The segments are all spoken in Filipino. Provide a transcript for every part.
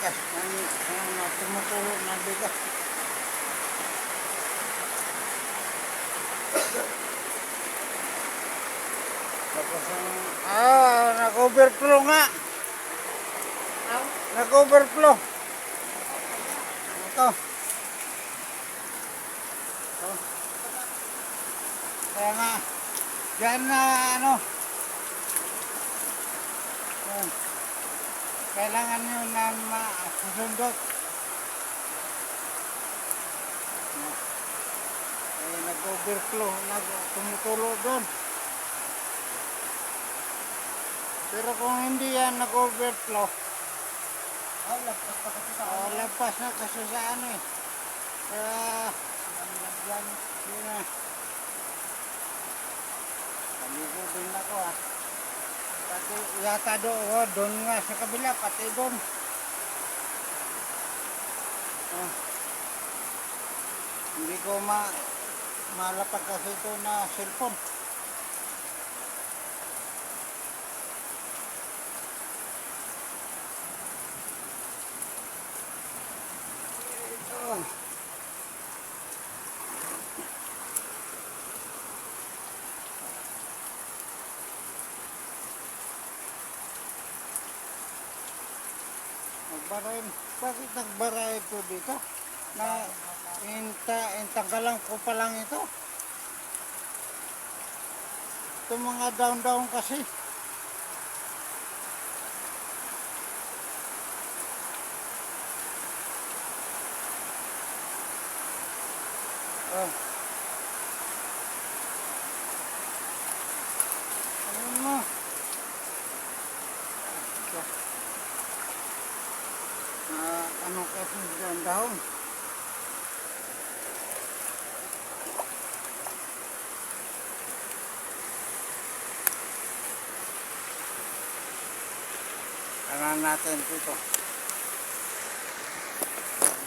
bigas. Ang tumutulog ng bigas. Tapos nag-overflow nga. Nag-overflow. Ito. Ito. Kaya nga, dyan na kailangan nyo na masusundot. Nag-overflow, tumutulo doon. Pero kung hindi yan nag-overflow, lampas na kasi sa Kaya, yun na. Pamigubin ako Pati yata doon nga sa kabila, pati doon. Hindi ko malapag kasi ito na cellphone. Bakit nagbara ito dito? Na intanggalan ko pa lang ito. Ito mga down kasi. Ano mo? Ano kasi ang dahon? Kailangan natin dito.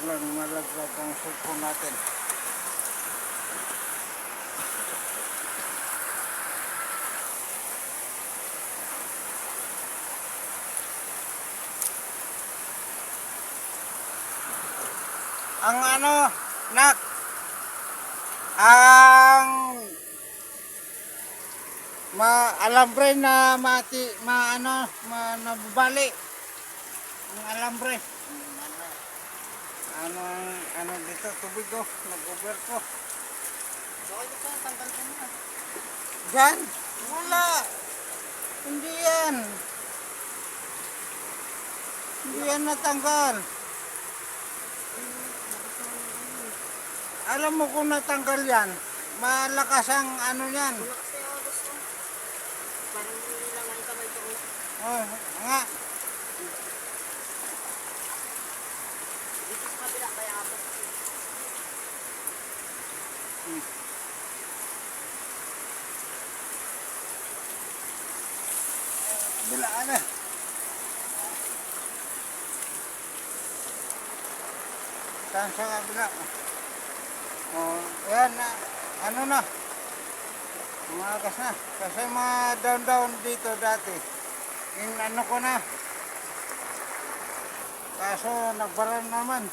Malaglag ang cellphone natin. Ang nak, ang alambre na nababali. Ang alambre. Ano dito, tubig nag-overflow. Bakit ito tanggal ko na? Diyan? Wala. Hindi yan. Hindi yan natanggal. Alam mo kung natanggal yan, malakas ang yan. Malakas na yung agos ko. Parang hindi lang ang kamay ko. Nga. Dito sa kabila, kaya abot. Bila na. Saan sa kabila? Yan na. Umagas na. Kasi mga down dito dati. Ko na. Kaso nagbaran naman.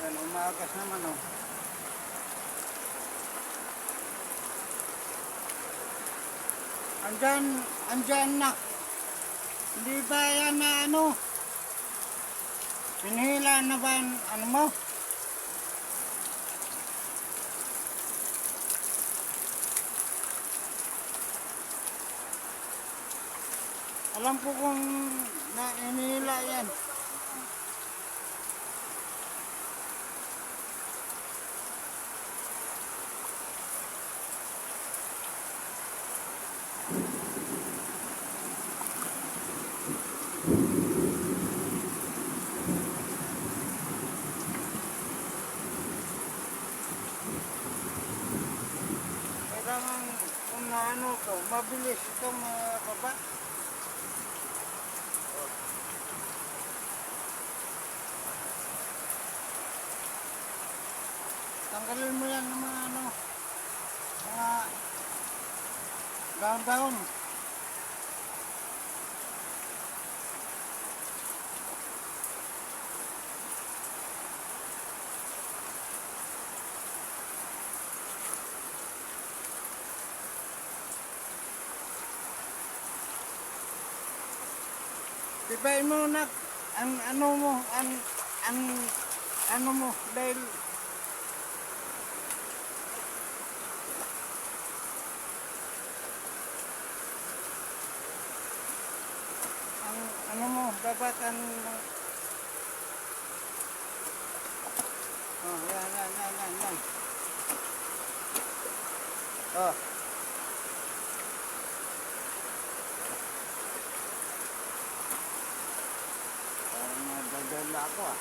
Yan, umagas naman Andyan na. Hindi ba yan na pinihila na ba mo? Alam ko kung inihila yan. Kailangan kung mabilis itong baba. Tanggalin mo yan ng mga daon-daon. Tibay mo na ang ano mo, ang ano mo dahil ang ano mo dapat ang oh yan. Oh. Parang nadadala ako ah.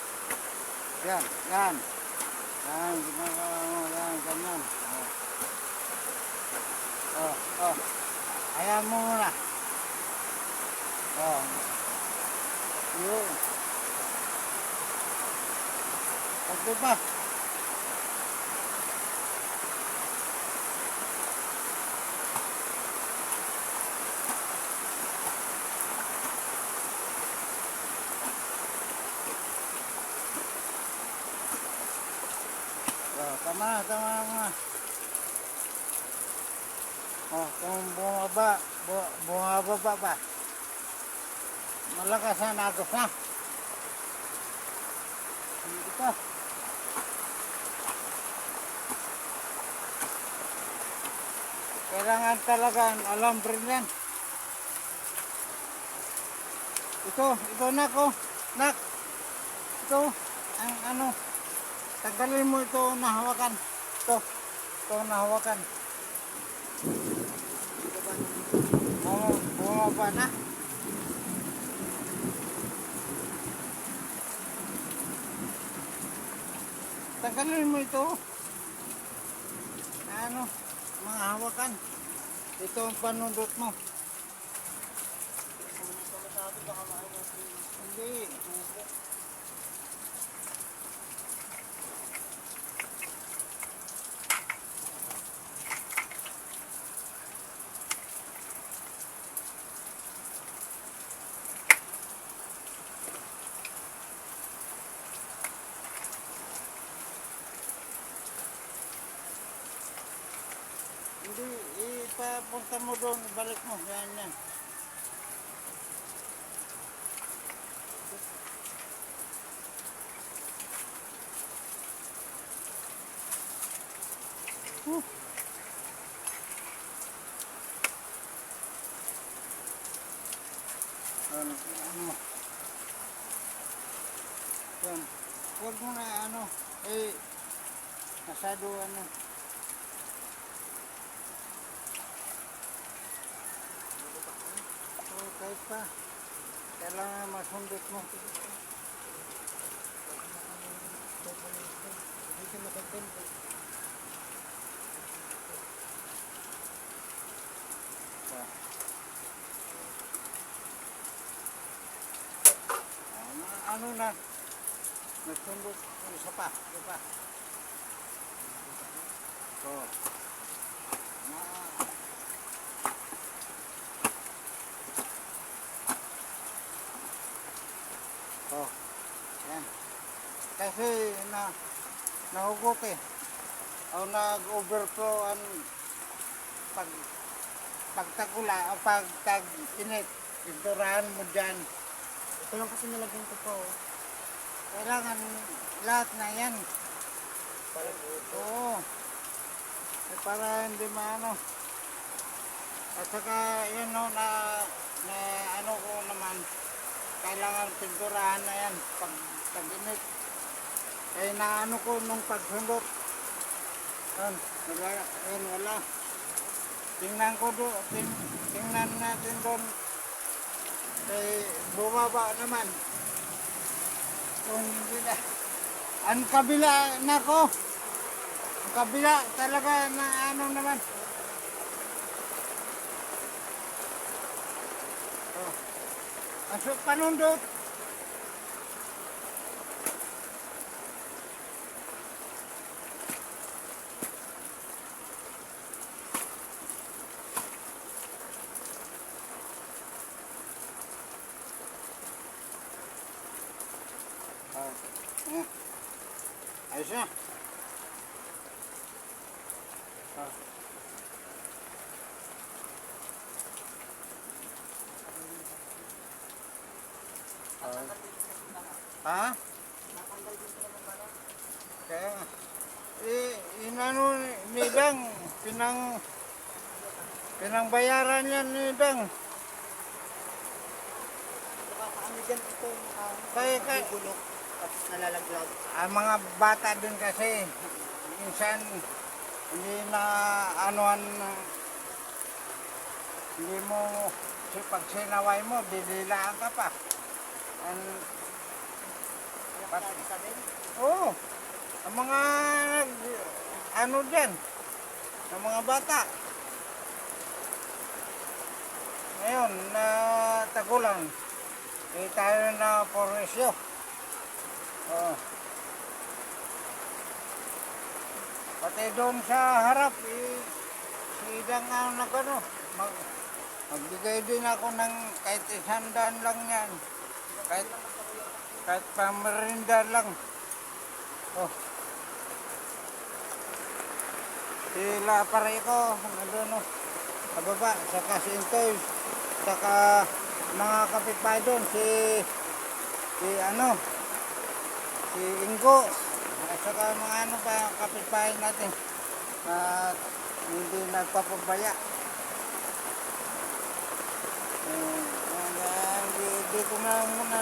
Yan. Yan, ginagawa mo. Yan, ganyan. Oh. Ayan mo muna. Oh. Yun. Pagdo ba? Tama na. Oh, kung bumababa pa. Malakas na nagos na. Hindi pa. Kailangan talaga alam rin yan. Ito nak oh. Nak. Ito, ang ano. Tagalin mo ito nahawakan. Ito nahawakan. Bumaba na. Tagalin mo ito. Ano, mga hawakan. Ito ang panundot mo. Hindi. Hindi, ipapunta mo doon, ibalik mo. Yan. Ano. Yan. Huwag mo na ano, masyado ano. Kahit pa, kailangan masundot mo. Ano na, nasundot, isa pa. So, yan. Kasi nahugot o nag-overflow ang pagtagula o pagtag-init. Pinturahan mo dyan. Ito lang kasi nilagyan ko po. Kailangan lahat na yan. Oo. Para hindi maano. At saka yun no, na ano ko naman, kailangan pinturahan na yan pag tag-init. Kaya naano ko nung pagsundot. Wala. Tingnan ko doon, tingnan natin doon. Bumaba naman. Kung hindi na. Ang kabila na ko. Ang kabila talaga na ano naman. Masuk panundot. Ayos na. Ha? Kaya nga. Inano ni Dang, pinangbayaran yan ni Dang. Ano dyan ito, Kaya, gulok, tapos nalalaglag. ang mga bata din kasi, minsan, hindi na, anuan, hindi mo, pag sinaway mo, didilaan ka pa. Pati sa din. Oo, ang mga, ano dyan, ang mga bata. Ngayon, na tagulan, tayo na poresyo. Oo. Pati doon sa harap, si Idang ang nagano, magbigay din ako ng kahit 100 lang yan. Kahit pamerinda lang. Oh. Sila pare ko, nandun no, sa baba, saka si Intoy, saka mga kapitbahay doon, si Ingo, at saka mga ano pa, kapitbahay natin, na hindi nagpapabaya. Di ko na muna